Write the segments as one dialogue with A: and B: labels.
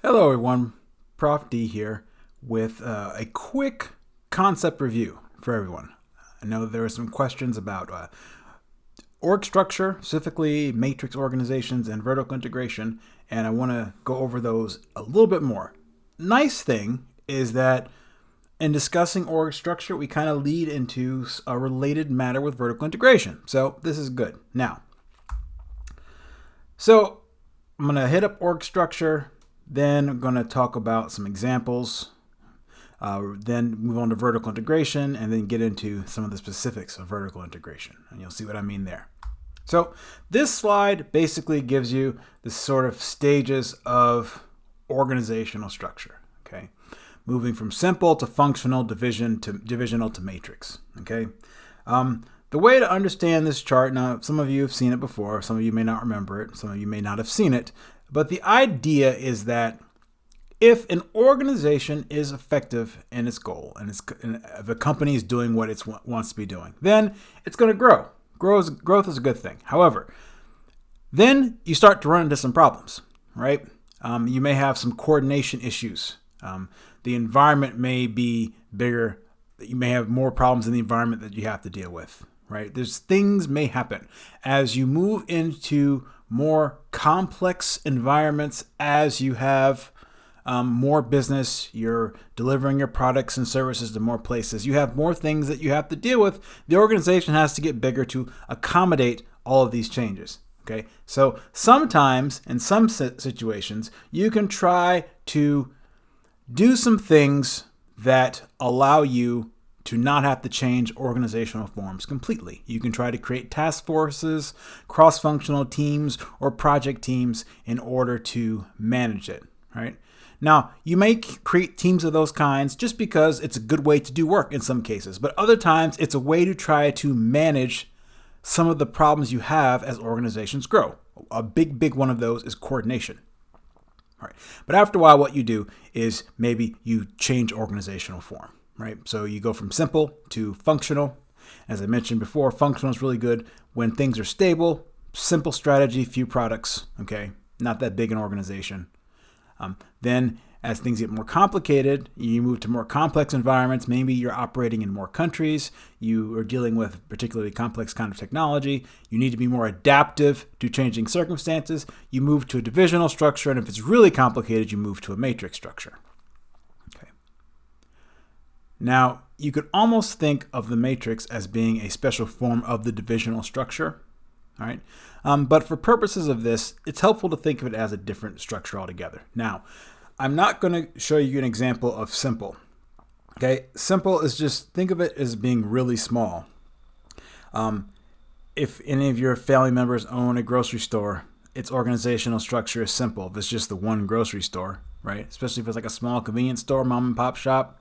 A: Hello everyone, Prof D here with a quick concept review for everyone. I know there are some questions about org structure, specifically matrix organizations and vertical integration, and I want to go over those a little bit more. Nice thing is that in discussing org structure, we kind of lead into a related matter with vertical integration. So this is good. Now, so I'm going to hit up org structure. Then I'm going to talk about some examples, then move on to vertical integration, and then get into some of the specifics of vertical integration. And you'll see what I mean there. So this slide basically gives you the sort of stages of organizational structure, okay? Moving from simple to functional, divisional to matrix, okay? The way to understand this chart, now some of you have seen it before, some of you may not remember it, some of you may not have seen it, but the idea is that if an organization is effective in its goal and if a company is doing what it wants to be doing, then it's going to grow. Growth is a good thing. However, then you start to run into some problems, right? You may have some coordination issues. The environment may be bigger. You may have more problems in the environment that you have to deal with, right? Things may happen as you move into more complex environments. As you have more business, you're delivering your products and services to more places. You have more things that you have to deal with. The organization has to get bigger to accommodate all of these changes. Okay, so sometimes in some situations, you can try to do some things that allow you to not have to change organizational forms completely. You can try to create task forces, cross-functional teams, or project teams in order to manage it, right? Now, you may create teams of those kinds just because it's a good way to do work in some cases, but other times it's a way to try to manage some of the problems you have as organizations grow. A big one of those is coordination. All right. But after a while, what you do is maybe you change organizational form. Right? So you go from simple to functional. As I mentioned before, functional is really good when things are stable, simple strategy, few products, okay? Not that big an organization. Then as things get more complicated, you move to more complex environments. Maybe you're operating in more countries. You are dealing with particularly complex kind of technology. You need to be more adaptive to changing circumstances. You move to a divisional structure, and if it's really complicated, you move to a matrix structure. Now, you could almost think of the matrix as being a special form of the divisional structure, all right? But for purposes of this, it's helpful to think of it as a different structure altogether. Now, I'm not going to show you an example of simple, okay? Simple is just, think of it as being really small. If any of your family members own a grocery store, its organizational structure is simple. If it's just the one grocery store, right? Especially if it's like a small convenience store, mom and pop shop.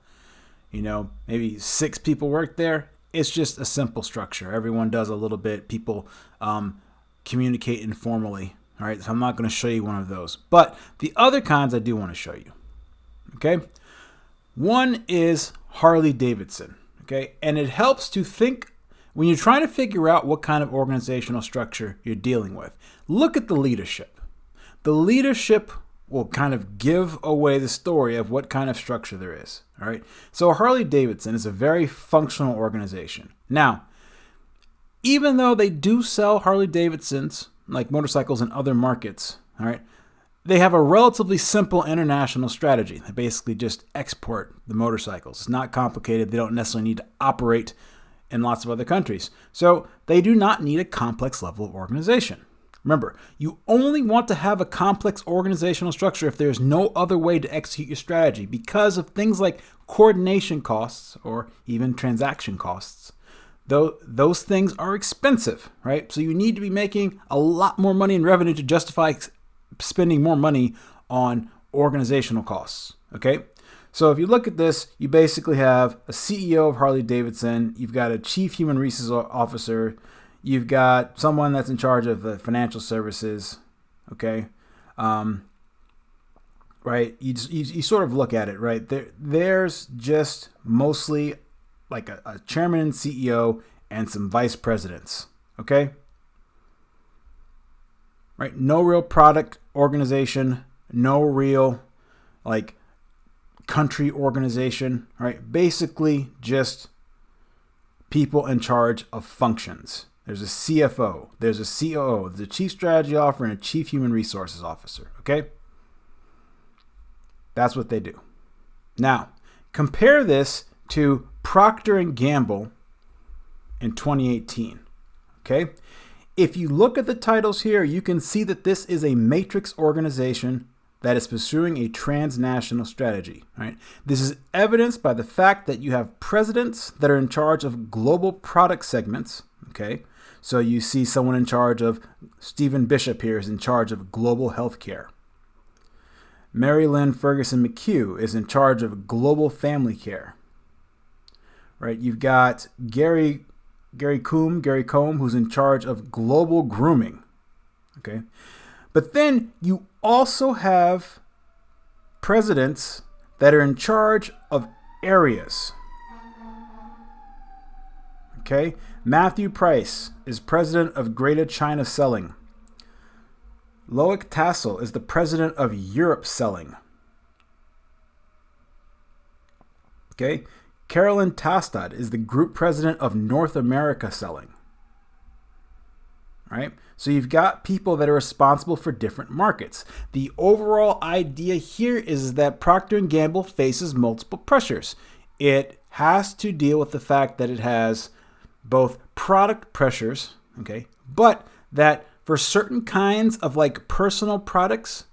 A: You know, maybe 6 people work there. It's just a simple structure. Everyone does a little bit. People communicate informally. All right, so I'm not going to show you one of those. But the other kinds I do want to show you. Okay, one is Harley Davidson. Okay, and it helps to think when you're trying to figure out what kind of organizational structure you're dealing with. Look at the leadership. The leadership will kind of give away the story of what kind of structure there is. All right. So Harley Davidson is a very functional organization. Now, even though they do sell Harley Davidsons, like motorcycles in other markets, all right, they have a relatively simple international strategy. They basically just export the motorcycles. It's not complicated. They don't necessarily need to operate in lots of other countries. So they do not need a complex level of organization. Remember, you only want to have a complex organizational structure if there's no other way to execute your strategy because of things like coordination costs or even transaction costs. Those things are expensive, right? So you need to be making a lot more money in revenue to justify spending more money on organizational costs, okay? So if you look at this, you basically have a CEO of Harley Davidson, you've got a chief human resources officer, you've got someone that's in charge of the financial services, okay? Right? You sort of look at it, right? There's just mostly like a chairman and CEO and some vice presidents, okay? Right? No real product organization, no real like country organization, right? Basically just people in charge of functions. There's a CFO, there's a COO, there's a Chief Strategy Officer, and a Chief Human Resources Officer, okay? That's what they do. Now, compare this to Procter & Gamble in 2018, okay? If you look at the titles here, you can see that this is a matrix organization that is pursuing a transnational strategy, right? This is evidenced by the fact that you have presidents that are in charge of global product segments, okay? So you see someone in charge of, Stephen Bishop here is in charge of global healthcare. Mary Lynn Ferguson McHugh is in charge of global family care, right? You've got Gary Combe, who's in charge of global grooming, okay? But then you also have presidents that are in charge of areas, okay? Matthew Price is president of Greater China Selling. Loic Tassel is the president of Europe Selling. Okay? Carolyn Tastad is the group president of North America Selling. Right? So you've got people that are responsible for different markets. The overall idea here is that Procter & Gamble faces multiple pressures. It has to deal with the fact that it has both product pressures, okay, but that for certain kinds of like personal products,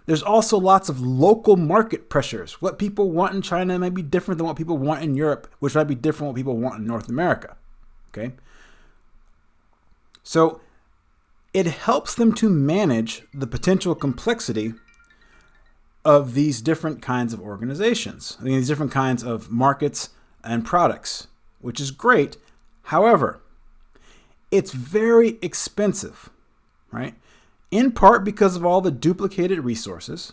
A: there's also lots of local market pressures. What people want in China might be different than what people want in Europe, which might be different than what people want in North America, okay? So it helps them to manage the potential complexity of these different kinds of organizations, these different kinds of markets and products, which is great. However, it's very expensive, right? In part because of all the duplicated resources,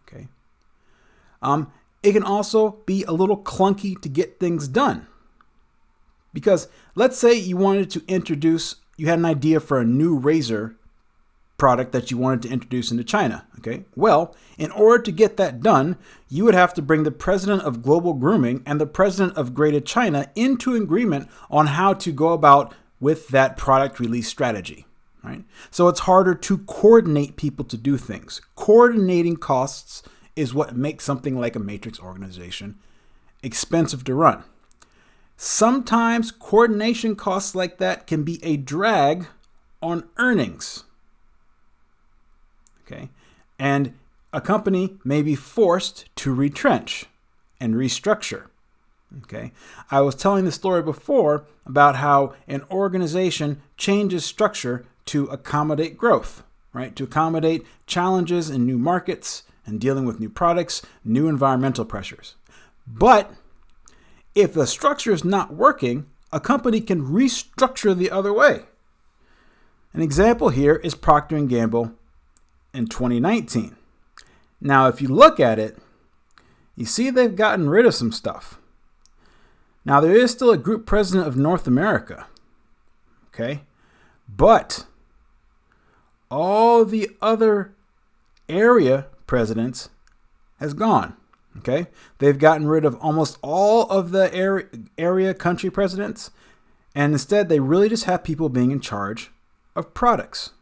A: okay? It can also be a little clunky to get things done. Because let's say you wanted to introduce, you had an idea for a new razor product that you wanted to introduce into China, okay? Well, in order to get that done, you would have to bring the president of global grooming and the president of Greater China into agreement on how to go about with that product release strategy, right? So it's harder to coordinate people to do things. Coordinating costs is what makes something like a matrix organization expensive to run. Sometimes coordination costs like that can be a drag on earnings. Okay, and a company may be forced to retrench and restructure. Okay, I was telling the story before about how an organization changes structure to accommodate growth, right? To accommodate challenges in new markets and dealing with new products, new environmental pressures. But if the structure is not working, a company can restructure the other way. An example here is Procter & Gamble in 2019. Now, if you look at it, you see they've gotten rid of some stuff. Now, there is still a group president of North America, okay? But all the other area presidents has gone, okay? They've gotten rid of almost all of the area country presidents, and instead they really just have people being in charge of products.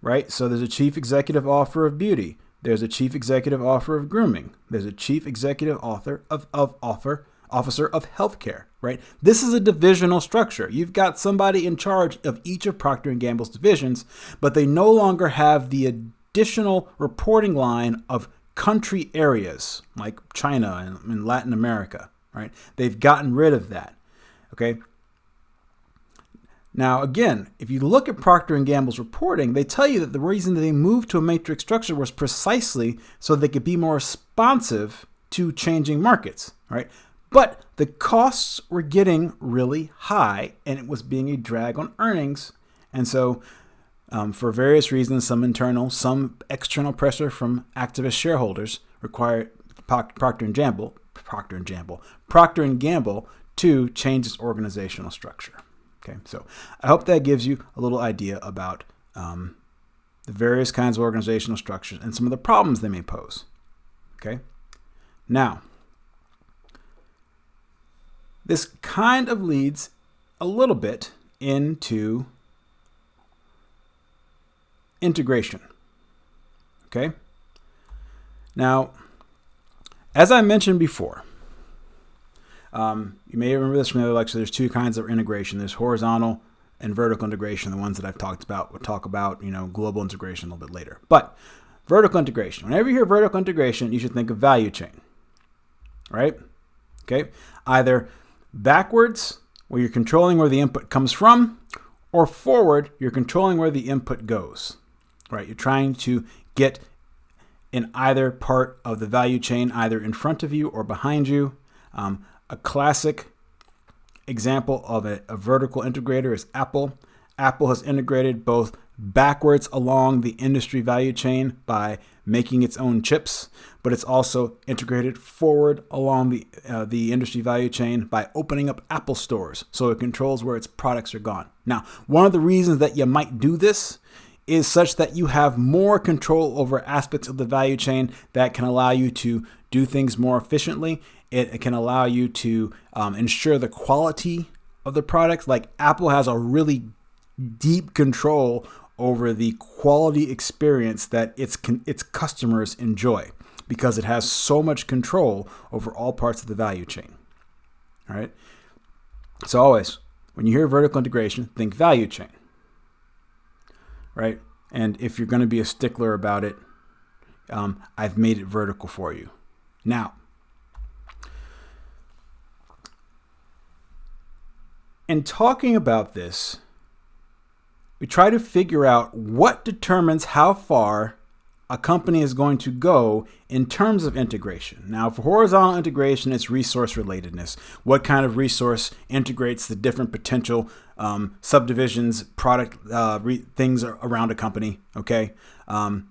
A: Right? So there's a chief executive officer of beauty. There's a chief executive officer of grooming. There's a chief executive officer of healthcare, right? This is a divisional structure. You've got somebody in charge of each of Procter & Gamble's divisions, but they no longer have the additional reporting line of country areas like China and Latin America, right? They've gotten rid of that, okay? Now, again, if you look at Procter & Gamble's reporting, they tell you that the reason that they moved to a matrix structure was precisely so they could be more responsive to changing markets, right? But the costs were getting really high, and it was being a drag on earnings. And so, for various reasons, some internal, some external pressure from activist shareholders required Procter & Gamble to change its organizational structure. Okay, so I hope that gives you a little idea about the various kinds of organizational structures, and some of the problems they may pose. Okay? Now, this kind of leads a little bit into integration. Okay? Now, as I mentioned before, you may remember this from the other lecture, there's two kinds of integration. There's horizontal and vertical integration, the ones that I've talked about. We'll talk about, global integration a little bit later. But vertical integration, whenever you hear vertical integration, you should think of value chain, right? Okay, either backwards, where you're controlling where the input comes from, or forward, you're controlling where the input goes, right? You're trying to get in either part of the value chain, either in front of you or behind you. A classic example of a vertical integrator is Apple. Apple has integrated both backwards along the industry value chain by making its own chips, but it's also integrated forward along the industry value chain by opening up Apple stores, so it controls where its products are gone. Now, one of the reasons that you might do this is such that you have more control over aspects of the value chain that can allow you to do things more efficiently. It can allow you to ensure the quality of the products. Like Apple has a really deep control over the quality experience that its customers enjoy, because it has so much control over all parts of the value chain. All right. So always, when you hear vertical integration, think value chain. Right. And if you're going to be a stickler about it, I've made it vertical for you. Now, in talking about this, we try to figure out what determines how far a company is going to go in terms of integration. Now, for horizontal integration, it's resource relatedness. What kind of resource integrates the different potential subdivisions, product things around a company, okay? And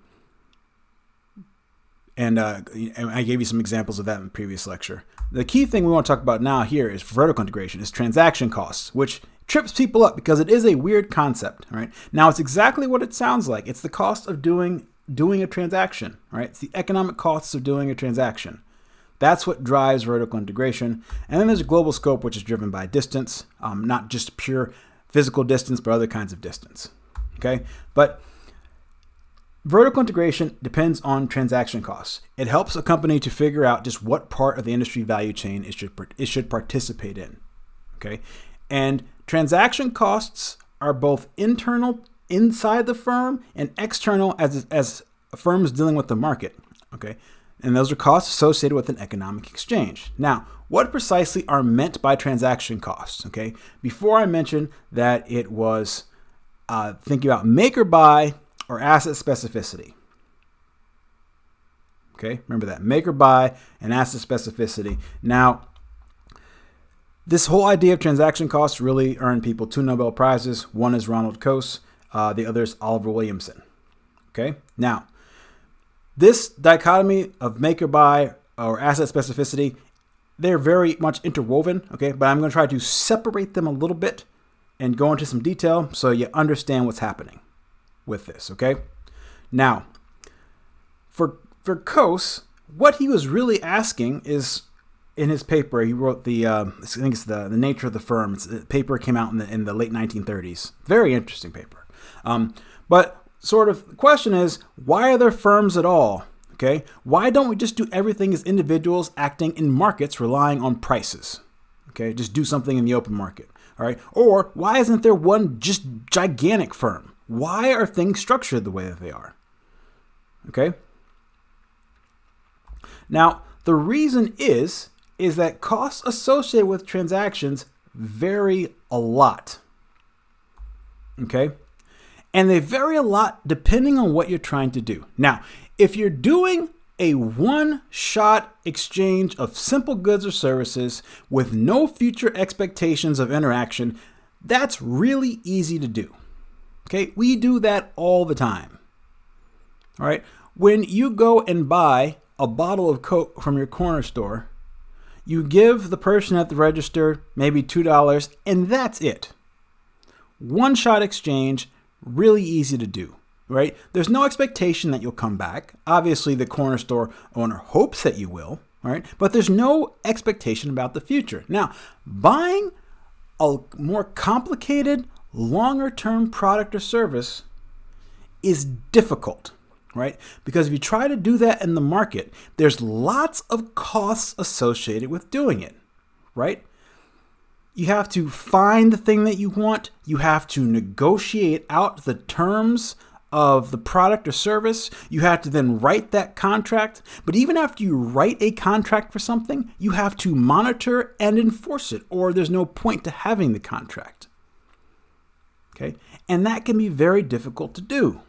A: I gave you some examples of that in the previous lecture. The key thing we want to talk about now here is vertical integration, is transaction costs, which trips people up because it is a weird concept, right? Now, it's exactly what it sounds like. It's the cost of doing a transaction, right? It's the economic costs of doing a transaction. That's what drives vertical integration. And then there's a global scope, which is driven by distance, not just pure physical distance, but other kinds of distance, okay? But vertical integration depends on transaction costs. It helps a company to figure out just what part of the industry value chain it should participate in, okay? And transaction costs are both internal, inside the firm, and external as firms dealing with the market, okay? And those are costs associated with an economic exchange. Now, what precisely are meant by transaction costs, okay? Before I mentioned that it was thinking about make or buy or asset specificity. Okay, remember that, make or buy and asset specificity. Now, this whole idea of transaction costs really earned people 2 Nobel Prizes. One is Ronald Coase, the other is Oliver Williamson. Okay, now, this dichotomy of make or buy or asset specificity, they're very much interwoven, okay, but I'm going to try to separate them a little bit and go into some detail so you understand what's happening with this, okay? Now, for Coase, what he was really asking is, in his paper, he wrote I think it's the Nature of the Firm. The paper came out in the late 1930s. Very interesting paper. But sort of the question is, why are there firms at all? Okay, why don't we just do everything as individuals acting in markets relying on prices? Okay, just do something in the open market. All right, or why isn't there one just gigantic firm? Why are things structured the way that they are? Okay. Now, the reason is that costs associated with transactions vary a lot. Okay. And they vary a lot depending on what you're trying to do. Now, if you're doing a one-shot exchange of simple goods or services with no future expectations of interaction, that's really easy to do. Okay, we do that all the time. All right, when you go and buy a bottle of Coke from your corner store, you give the person at the register maybe $2, and that's it. One-shot exchange, really easy to do. right? There's no expectation that you'll come back. Obviously, the corner store owner hopes that you will, right? But there's no expectation about the future. Now, buying a more complicated, longer-term product or service is difficult, right? Because if you try to do that in the market, there's lots of costs associated with doing it, right? You have to find the thing that you want. You have to negotiate out the terms of the product or service. You have to then write that contract. But even after you write a contract for something, you have to monitor and enforce it, or there's no point to having the contract. Okay? And that can be very difficult to do.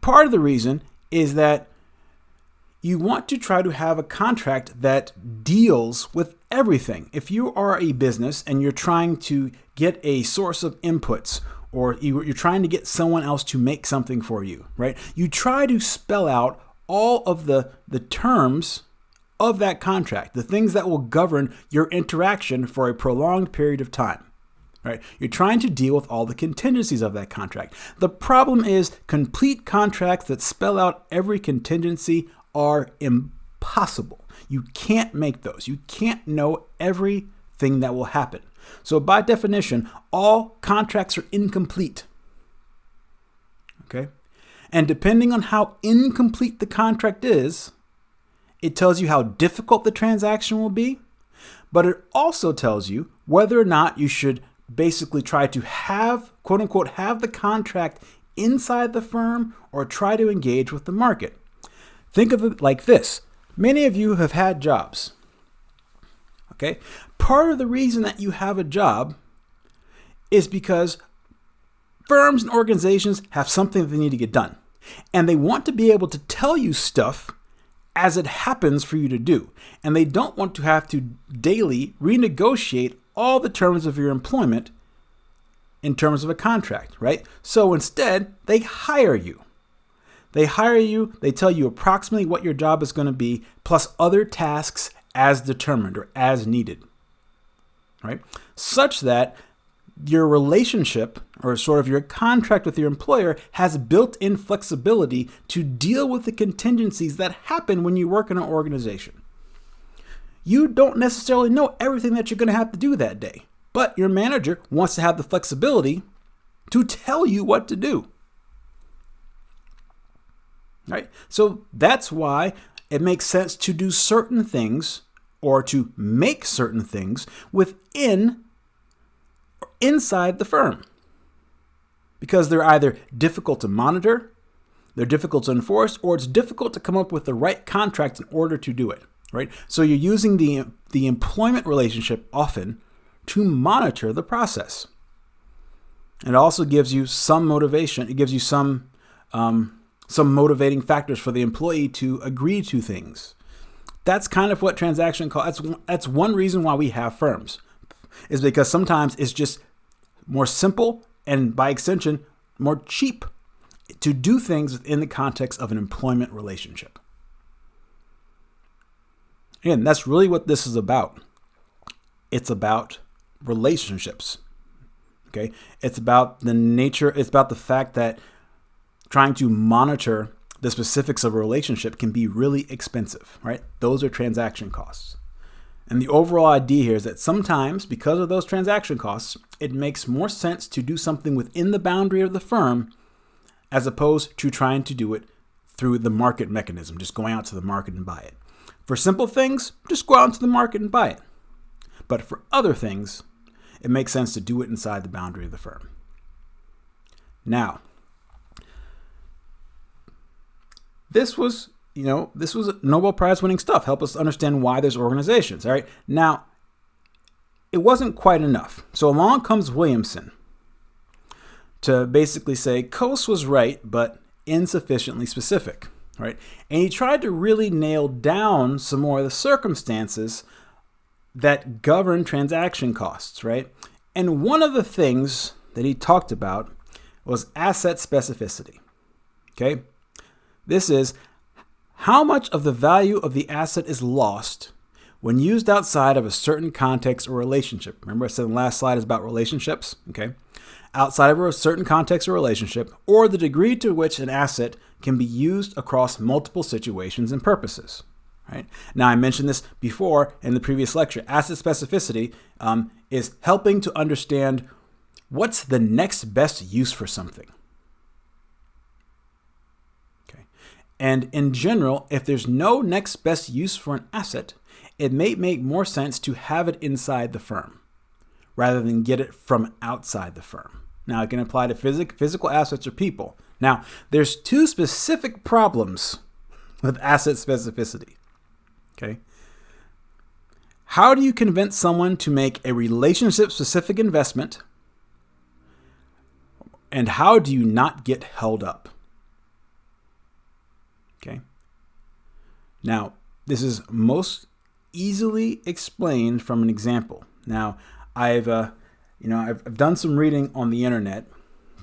A: Part of the reason is that you want to try to have a contract that deals with everything. If you are a business and you're trying to get a source of inputs, or you're trying to get someone else to make something for you, right? You try to spell out all of the terms of that contract, the things that will govern your interaction for a prolonged period of time, right? You're trying to deal with all the contingencies of that contract. The problem is complete contracts that spell out every contingency are impossible. You can't make those. You can't know everything that will happen. So by definition, all contracts are incomplete. Okay? And depending on how incomplete the contract is, it tells you how difficult the transaction will be, but it also tells you whether or not you should basically try to have, quote unquote, have the contract inside the firm or try to engage with the market. Think of it like this. Many of you have had jobs. Okay? Part of the reason that you have a job is because firms and organizations have something that they need to get done. And they want to be able to tell you stuff as it happens for you to do. And they don't want to have to daily renegotiate all the terms of your employment in terms of a contract, right? So instead, they hire you. They hire you, they tell you approximately what your job is going to be, plus other tasks as determined or as needed, right? Such that your relationship or sort of your contract with your employer has built-in flexibility to deal with the contingencies that happen when you work in an organization. You don't necessarily know everything that you're going to have to do that day, but your manager wants to have the flexibility to tell you what to do. Right? So that's why it makes sense to do certain things or to make certain things within or inside the firm. Because they're either difficult to monitor, they're difficult to enforce, or it's difficult to come up with the right contract in order to do it. Right? So you're using the employment relationship often to monitor the process. It also gives you some motivation. It gives you some motivating factors for the employee to agree to things. That's kind of what transaction costs. That's one reason why we have firms, is because sometimes it's just more simple and by extension more cheap to do things in the context of an employment relationship. Again, that's really what this is about. It's about relationships. Okay? It's about the nature, it's about the fact that trying to monitor the specifics of a relationship can be really expensive, right? Those are transaction costs. And the overall idea here is that sometimes, because of those transaction costs, it makes more sense to do something within the boundary of the firm as opposed to trying to do it through the market mechanism, just going out to the market and buy it. For simple things, just go out into the market and buy it. But for other things, it makes sense to do it inside the boundary of the firm. Now, this was Nobel Prize winning stuff. Help us understand why there's organizations. All right. Now, it wasn't quite enough. So along comes Williamson to basically say Coase was right, but insufficiently specific. Right. And he tried to really nail down some more of the circumstances that govern transaction costs. Right. And one of the things that he talked about was asset specificity. Okay. This is how much of the value of the asset is lost when used outside of a certain context or relationship. Remember I said the last slide is about relationships, okay? Outside of a certain context or relationship, or the degree to which an asset can be used across multiple situations and purposes. Right? Now, I mentioned this before in the previous lecture. Asset specificity is helping to understand what's the next best use for something. Okay. And in general, if there's no next best use for an asset, it may make more sense to have it inside the firm rather than get it from outside the firm. Now, it can apply to physical assets or people. Now, there's two specific problems with asset specificity. Okay. How do you convince someone to make a relationship-specific investment? And how do you not get held up? Okay. Now, this is most easily explained from an example. Now, I've done some reading on the internet,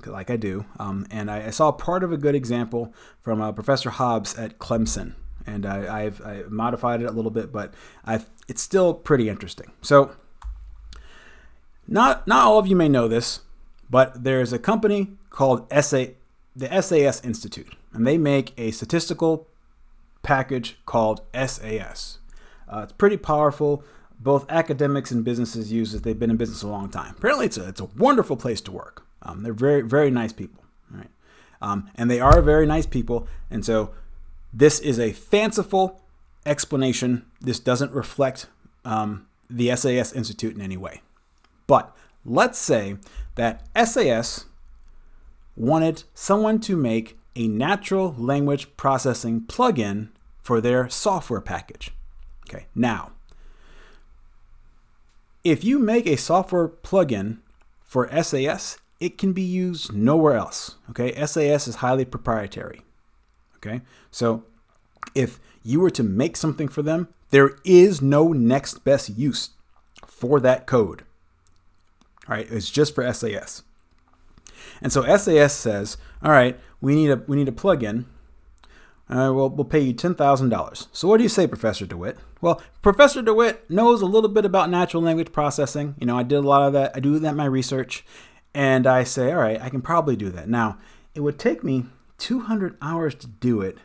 A: like I do, and I saw part of a good example from Professor Hobbs at Clemson. And I've modified it a little bit, but it's still pretty interesting. So not all of you may know this, but there's a company called the SAS Institute, and they make a statistical package called SAS. It's pretty powerful. Both academics and businesses use it. They've been in business a long time. Apparently, it's a wonderful place to work. They're very, very nice people, right? And they are very nice people, and so this is a fanciful explanation. This doesn't reflect the SAS Institute in any way. But let's say that SAS wanted someone to make a natural language processing plugin for their software package. Okay, now, if you make a software plugin for SAS, it can be used nowhere else. Okay, SAS is highly proprietary. Okay, so if you were to make something for them, there is no next best use for that code. All right, it's just for SAS. And so SAS says, all right, we need a plugin. We'll pay you $10,000. So what do you say, Professor DeWitt? Well, Professor DeWitt knows a little bit about natural language processing. I did a lot of that. I do that in my research. And I say, all right, I can probably do that. Now, it would take me 200 hours to do it.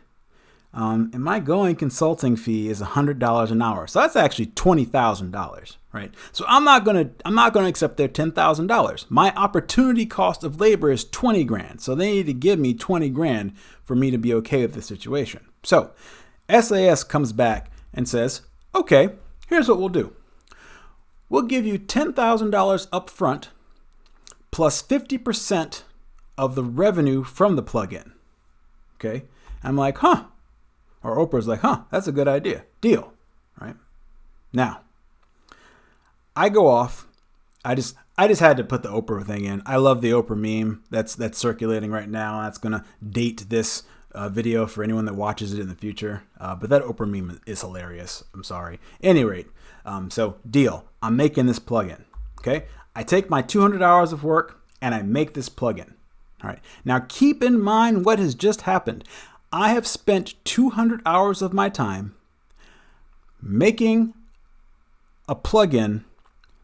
A: And my going consulting fee is $100 an hour. So that's actually $20,000, right? So I'm not gonna accept their $10,000. My opportunity cost of labor is 20 grand. So they need to give me 20 grand for me to be okay with the situation. So SAS comes back and says, okay, here's what we'll do. We'll give you $10,000 up front plus 50% of the revenue from the plugin. Okay. I'm like, huh. Or Oprah's like, huh, that's a good idea. Deal. Right? Now, I go off. I just had to put the Oprah thing in. I love the Oprah meme that's circulating right now. That's going to date this video for anyone that watches it in the future. But that Oprah meme is hilarious. I'm sorry. At any rate, so deal. I'm making this plugin. Okay? I take my 200 hours of work and I make this plugin. All right. Now keep in mind what has just happened. I have spent 200 hours of my time making a plugin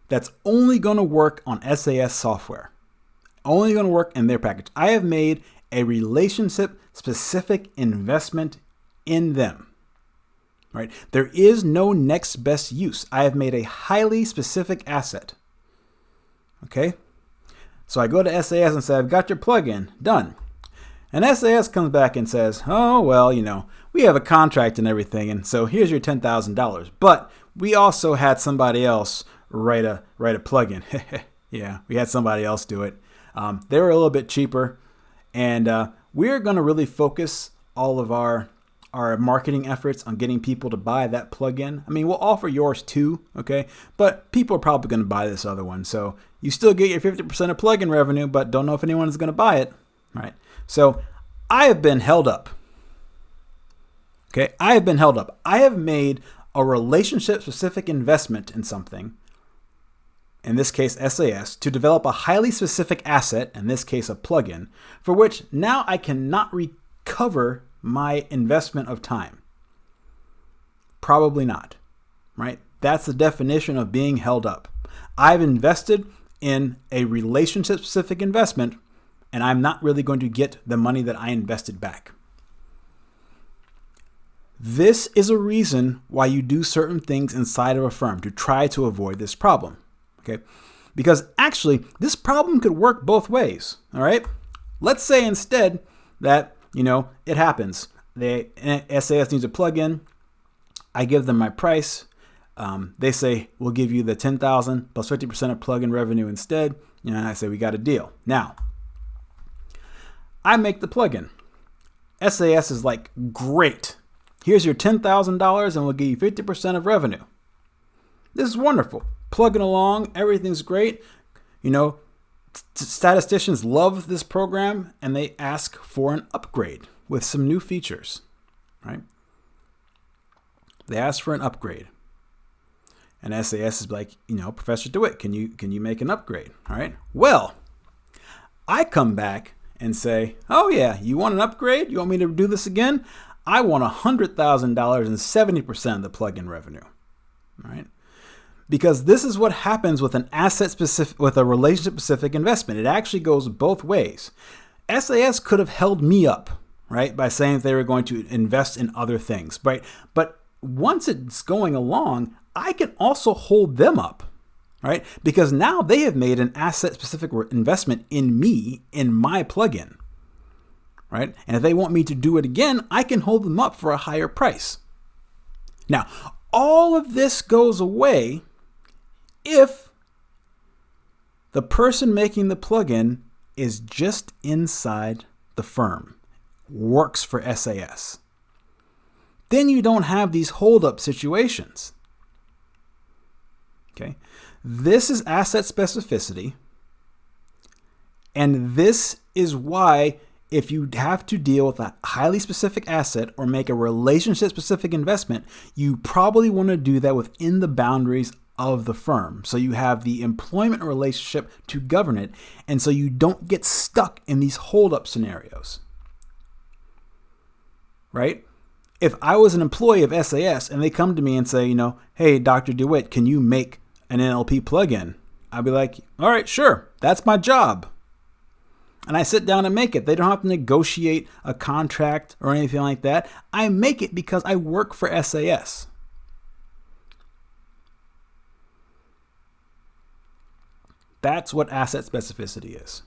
A: that's only going to work on SAS software. Only going to work in their package. I have made a relationship-specific investment in them. Right? There is no next best use. I have made a highly specific asset. Okay? So I go to SAS and say, I've got your plugin. Done. And SAS comes back and says, oh, well, we have a contract and everything, and so here's your $10,000. But we also had somebody else write a plugin. Yeah, we had somebody else do it. They were a little bit cheaper, and we're going to really focus all of our marketing efforts on getting people to buy that plugin. I mean, we'll offer yours too, okay? But people are probably going to buy this other one. So you still get your 50% of plugin revenue, but don't know if anyone is going to buy it, right? So I have been held up. Okay, I have been held up. I have made a relationship-specific investment in something, in this case SAS, to develop a highly specific asset, in this case a plugin, for which now I cannot recover my investment of time. Probably not, right? That's the definition of being held up. I've invested in a relationship-specific investment, and I'm not really going to get the money that I invested back. This is a reason why you do certain things inside of a firm to try to avoid this problem. Okay? Because actually, this problem could work both ways. All right? Let's say instead that, it happens. SAS needs a plugin. I give them my price. They say, we'll give you the $10,000 plus 50% of plugin revenue instead. And I say, we got a deal. Now, I make the plugin. SAS is like, great. Here's your $10,000 and we'll give you 50% of revenue. This is wonderful. Plugging along, everything's great. Statisticians love this program and they ask for an upgrade with some new features, right? They ask for an upgrade. And SAS is like, Professor DeWitt, can you make an upgrade? All right. Well, I come back and say, oh yeah, you want an upgrade? You want me to do this again? I want $100,000 and 70% of the plugin revenue. All right. Because this is what happens with an with a relationship-specific investment. It actually goes both ways. SAS could have held me up, right, by saying they were going to invest in other things, right? But once it's going along, I can also hold them up, right? Because now they have made an asset-specific investment in me, in my plugin, right? And if they want me to do it again, I can hold them up for a higher price. Now, all of this goes away if the person making the plugin is just inside the firm, works for SAS. Then you don't have these hold-up situations. Okay, this is asset specificity, and this is why if you have to deal with a highly specific asset or make a relationship-specific investment, you probably want to do that within the boundaries of the firm. So you have the employment relationship to govern it, and so you don't get stuck in these hold-up scenarios. Right? If I was an employee of SAS and they come to me and say, hey, Dr. DeWitt, can you make an NLP plugin? I'd be like, all right, sure, that's my job. And I sit down and make it. They don't have to negotiate a contract or anything like that. I make it because I work for SAS. That's what asset specificity is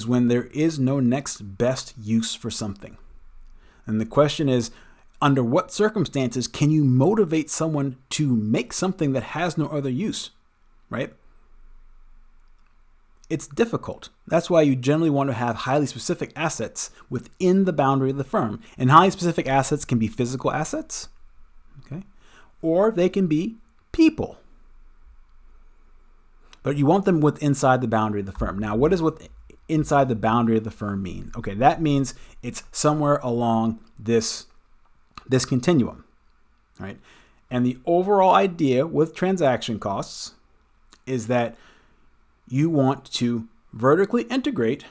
A: when there is no next best use for something. And the question is, under what circumstances can you motivate someone to make something that has no other use, right? It's difficult. That's why you generally want to have highly specific assets within the boundary of the firm. And highly specific assets can be physical assets, okay? Or they can be people. But you want them inside the boundary of the firm. Now, what does inside the boundary of the firm mean? Okay, that means it's somewhere along this continuum, right? And the overall idea with transaction costs is that you want to vertically integrate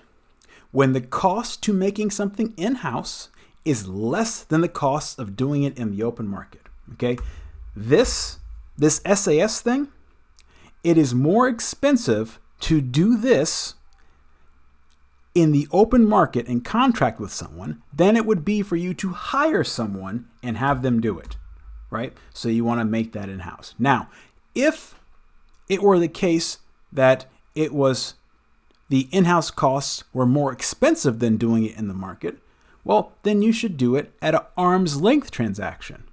A: when the cost to making something in-house is less than the cost of doing it in the open market, okay? This SAS thing, it is more expensive to do this in the open market and contract with someone than it would be for you to hire someone and have them do it, right? So you want to make that in-house. Now, if it were the case that it was the in-house costs were more expensive than doing it in the market, well, then you should do it at an arm's length transaction,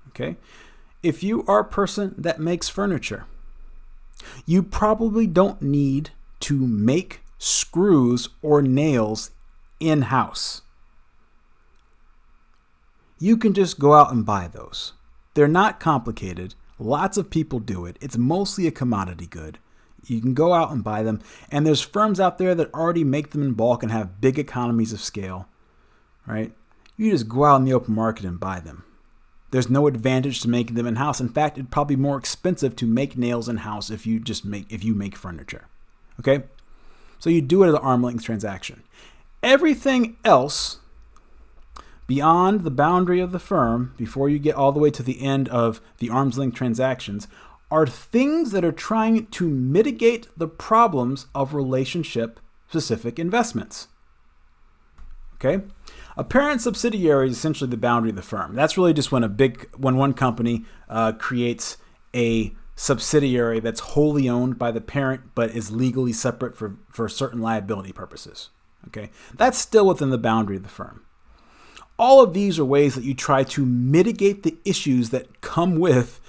A: okay? If you are a person that makes furniture, you probably don't need to make screws or nails in-house. You can just go out and buy those. They're not complicated. Lots of people do it. It's mostly a commodity good. You can go out and buy them. And there's firms out there that already make them in bulk and have big economies of scale, right? You just go out in the open market and buy them. There's no advantage to making them in-house. In fact, it'd probably be more expensive to make nails in-house if you make furniture. Okay? So you do it as an arm's length transaction. Everything else beyond the boundary of the firm, before you get all the way to the end of the arm's length transactions, are things that are trying to mitigate the problems of relationship-specific investments. Okay? A parent subsidiary is essentially the boundary of the firm. That's really just when one company creates a subsidiary that's wholly owned by the parent but is legally separate for certain liability purposes. Okay? That's still within the boundary of the firm. All of these are ways that you try to mitigate the issues that come with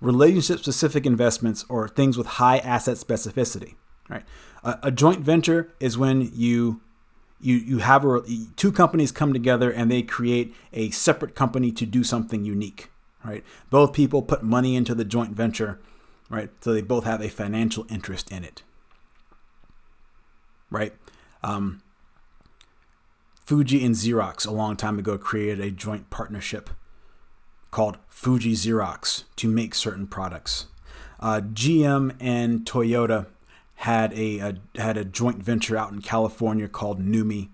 A: relationship-specific investments or things with high asset specificity. Right? A joint venture is when you have two companies come together and they create a separate company to do something unique. Right? Both people put money into the joint venture, right? So they both have a financial interest in it. Right? Fuji and Xerox a long time ago created a joint partnership called Fuji Xerox to make certain products. GM and Toyota had a joint venture out in California called NUMI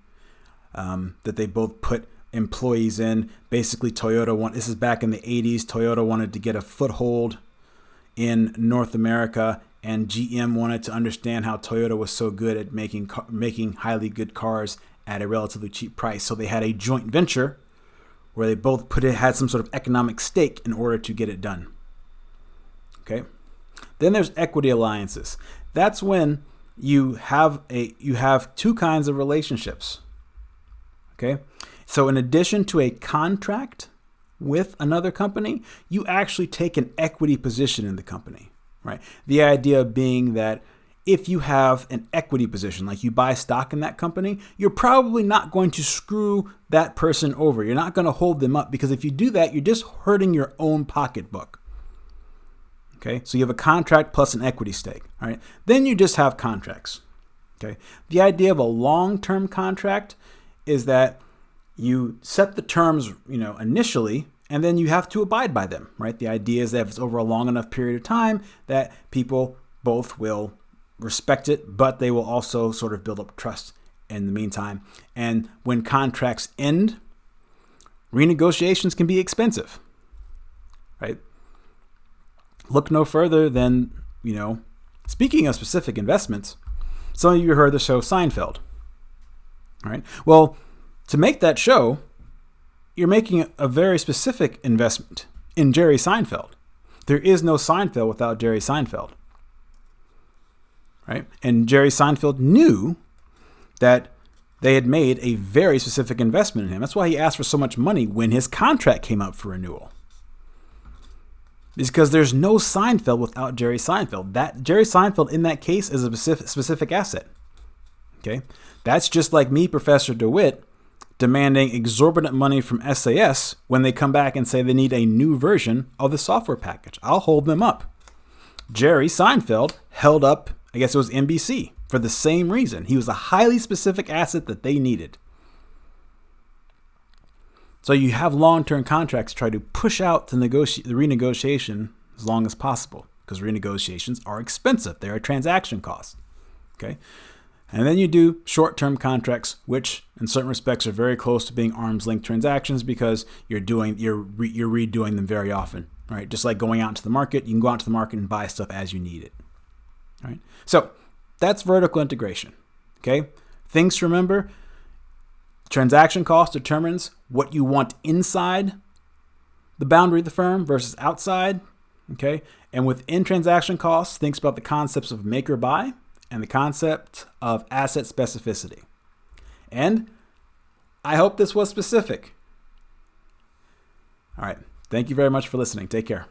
A: that they both put employees in. Basically, this is back in the 80s, Toyota wanted to get a foothold in North America, and GM wanted to understand how Toyota was so good at making highly good cars at a relatively cheap price. So they had a joint venture where they both had some sort of economic stake in order to get it done. Okay. Then there's equity alliances. That's when you have two kinds of relationships. Okay. So in addition to a contract with another company, you actually take an equity position in the company, right? The idea being that if you have an equity position, like you buy stock in that company, you're probably not going to screw that person over. You're not going to hold them up, because if you do that, you're just hurting your own pocketbook. Okay, so you have a contract plus an equity stake. All right, then you just have contracts. Okay, the idea of a long-term contract is that you set the terms, initially, and then you have to abide by them. Right, the idea is that if it's over a long enough period of time, that people both will respect it, but they will also sort of build up trust in the meantime. And when contracts end, renegotiations can be expensive. Right? Look no further than, speaking of specific investments, some of you heard the show Seinfeld. All right. Well, to make that show, you're making a very specific investment in Jerry Seinfeld. There is no Seinfeld without Jerry Seinfeld. Right? And Jerry Seinfeld knew that they had made a very specific investment in him. That's why he asked for so much money when his contract came up for renewal. It's because there's no Seinfeld without Jerry Seinfeld. That Jerry Seinfeld in that case is a specific asset. Okay? That's just like me, Professor DeWitt, demanding exorbitant money from SAS when they come back and say they need a new version of the software package. I'll hold them up. Jerry Seinfeld held up, I guess it was NBC, for the same reason. He was a highly specific asset that they needed. So you have long-term contracts try to push out the renegotiation as long as possible, because renegotiations are expensive. They're a transaction cost. Okay, and then you do short-term contracts, which in certain respects are very close to being arm's length transactions, because you're redoing them very often. Right, just like going out into the market, you can go out to the market and buy stuff as you need it. All right, so that's vertical integration. Okay, things to remember. Transaction cost determines what you want inside the boundary of the firm versus outside. Okay, and within transaction costs, think about the concepts of make or buy and the concept of asset specificity. And I hope this was specific. All right, thank you very much for listening. Take care.